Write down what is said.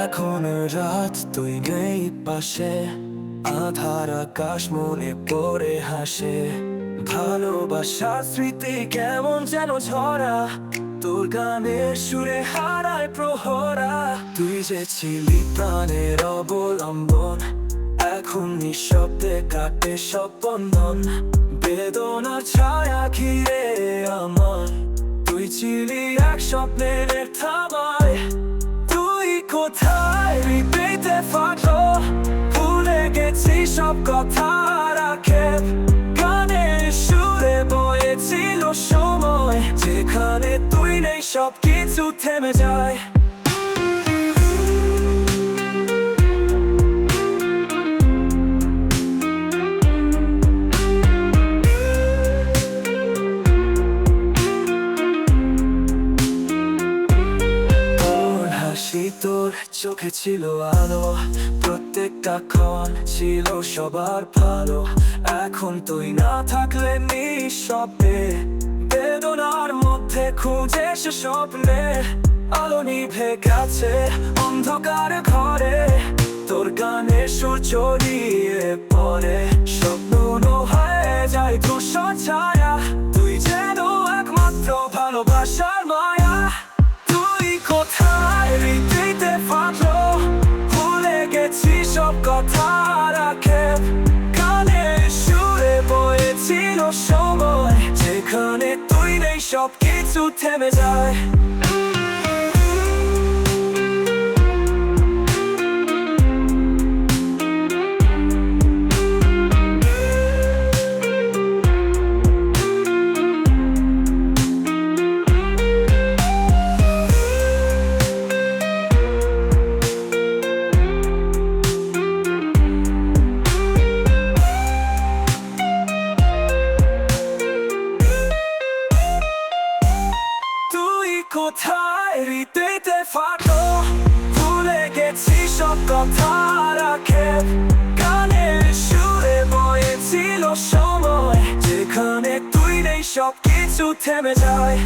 এখন রাত তুই নেই পাশে, আধার আকাশ মনে পড়ে হাসে। ভালোবাসার স্মৃতি কেমন যেন ঝরা, তোর গানের সুরে হারায় প্রহরা। তুই যে ছিলি প্রাণের অবলম্বন, এখন নিঃশব্দে কাটে সব বন্ধন। বেদনার ছায়া ঘিরে আমার, তুই ছিলি এক স্বপ্নের থামায়। তুই কোথায় হৃদয়তে ফাটো, ভুলে গেছি সব কথা রাখে। গানের সুরে বয়েছিল সময়, যেখানে তুই নেই সব কিছু থেমে যায়। তোর চোখে ছিল আলো, প্রত্যেকটা ক্ষণ ছিল সবার ভালো। এখন তুই না থাকলে নিঃশব্দে, বেদনার মধ্যে খুঁজে সে স্বপ্নে। আলো নিভে গেছে অন্ধকার ঘরে, তোর গানে সুর ছড়িয়ে পড়ে। স্বপ্ন হয়ে যায় ধূসর ছায়া, তুই যেন একমাত্র ভালোবাসার মায়া। তুই কোথায় হৃদয়তে ফাটলো, ভুলে গেছি সব কথা রাখে। গানের সুরে বয়েছিল সময়, যেখানে তুই নেই সব কিছু থেমে যায়। কোথায় হৃদয়তে ফাটো, ভুলে গেছি সব কথা রাখে। গানের সুরে বয়েছিল সময়, যেখানে তুই নেই সব কিছু থেমে যায়।